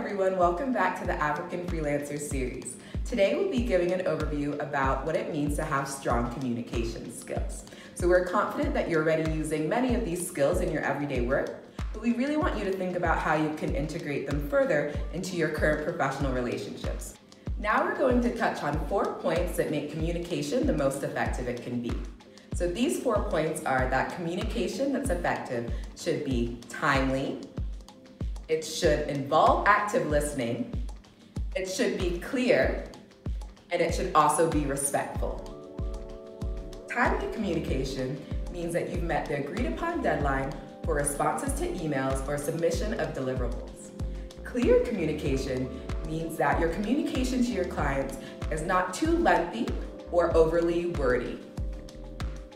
everyone, welcome back to the African Freelancers series. Today we'll be giving an overview about what it means to have strong communication skills. So we're confident that you're already using many of these skills in your everyday work, but we really want you to think about how you can integrate them further into your current professional relationships. Now we're going to touch on 4 points that make communication the most effective it can be. So these 4 points are that communication that's effective should be timely, it should involve active listening, it should be clear, and it should also be respectful. Timely communication means that you've met the agreed upon deadline for responses to emails or submission of deliverables. Clear communication means that your communication to your clients is not too lengthy or overly wordy.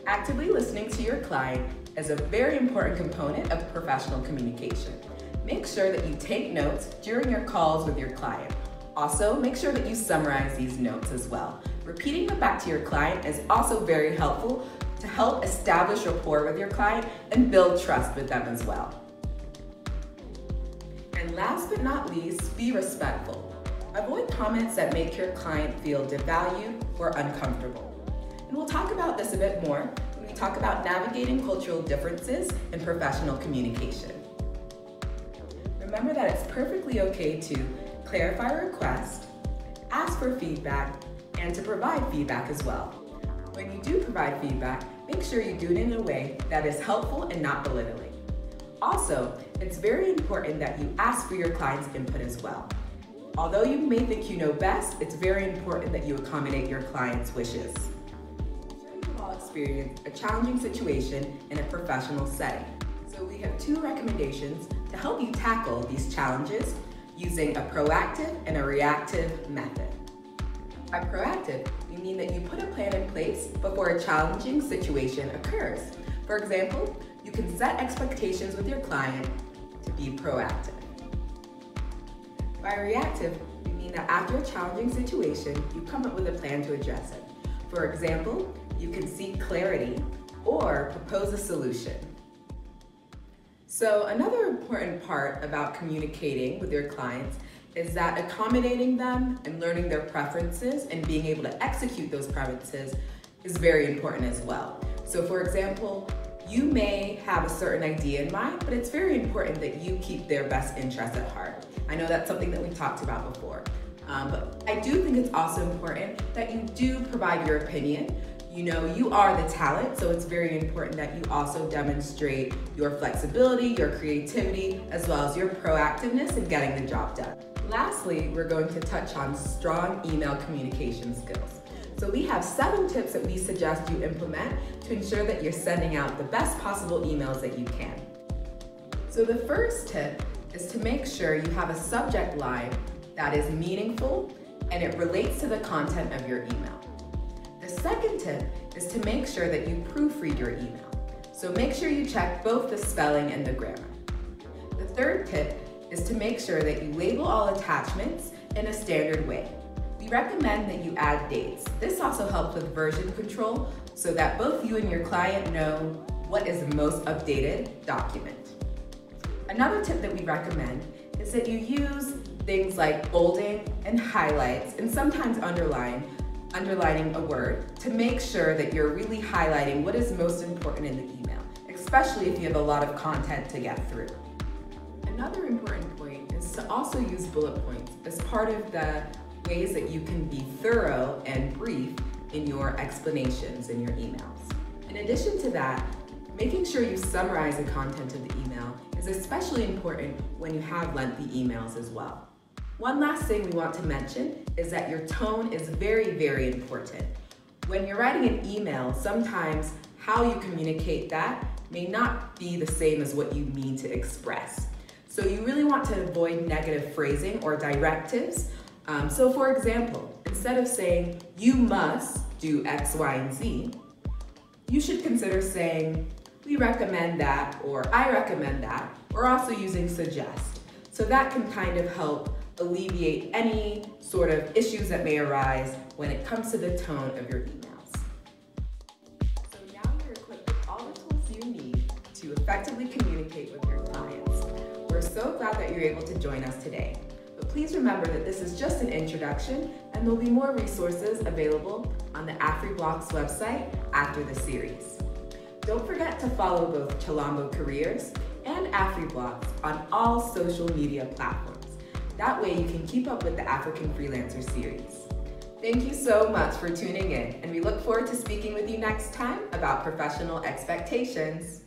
Actively listening to your client is a very important component of professional communication. Make sure that you take notes during your calls with your client. Also, make sure that you summarize these notes as well. Repeating them back to your client is also very helpful to help establish rapport with your client and build trust with them as well. And last but not least, be respectful. Avoid comments that make your client feel devalued or uncomfortable. And we'll talk about this a bit more when we talk about navigating cultural differences in professional communication. Remember that it's perfectly okay to clarify a request, ask for feedback, and to provide feedback as well. When you do provide feedback, make sure you do it in a way that is helpful and not belittling. Also, it's very important that you ask for your client's input as well. Although you may think you know best, it's very important that you accommodate your client's wishes. I'm sure you've all experienced a challenging situation in a professional setting. So we have 2 recommendations to help you tackle these challenges using a proactive and a reactive method. By proactive, we mean that you put a plan in place before a challenging situation occurs. For example, you can set expectations with your client to be proactive. By reactive, we mean that after a challenging situation, you come up with a plan to address it. For example, you can seek clarity or propose a solution. So another important part about communicating with your clients is that accommodating them and learning their preferences and being able to execute those preferences is very important as well. So for example, you may have a certain idea in mind, but it's very important that you keep their best interests at heart. I know that's something that we talked about before, but I do think it's also important that you do provide your opinion. You know, you are the talent, so it's very important that you also demonstrate your flexibility, your creativity, as well as your proactiveness in getting the job done. Lastly, we're going to touch on strong email communication skills. So we have 7 tips that we suggest you implement to ensure that you're sending out the best possible emails that you can. So the first tip is to make sure you have a subject line that is meaningful and it relates to the content of your email. The second tip is to make sure that you proofread your email. So make sure you check both the spelling and the grammar. The third tip is to make sure that you label all attachments in a standard way. We recommend that you add dates. This also helps with version control so that both you and your client know what is the most updated document. Another tip that we recommend is that you use things like bolding and highlights and sometimes underlining a word to make sure that you're really highlighting what is most important in the email, especially if you have a lot of content to get through. Another important point is to also use bullet points as part of the ways that you can be thorough and brief in your explanations in your emails. In addition to that, making sure you summarize the content of the email is especially important when you have lengthy emails as well. One last thing we want to mention is that your tone is very, very important. When you're writing an email, sometimes how you communicate that may not be the same as what you mean to express. So you really want to avoid negative phrasing or directives. So for example, instead of saying, you must do X, Y, and Z, you should consider saying, we recommend that, or I recommend that, or also using suggest. So that can kind of help alleviate any sort of issues that may arise when it comes to the tone of your emails. So now you're equipped with all the tools you need to effectively communicate with your clients. We're so glad that you're able to join us today. But please remember that this is just an introduction and there'll be more resources available on the AfriBlocks website after the series. Don't forget to follow both Chilombo Careers and AfriBlocks on all social media platforms. That way you can keep up with the African Freelancer series. Thank you so much for tuning in, and we look forward to speaking with you next time about professional expectations.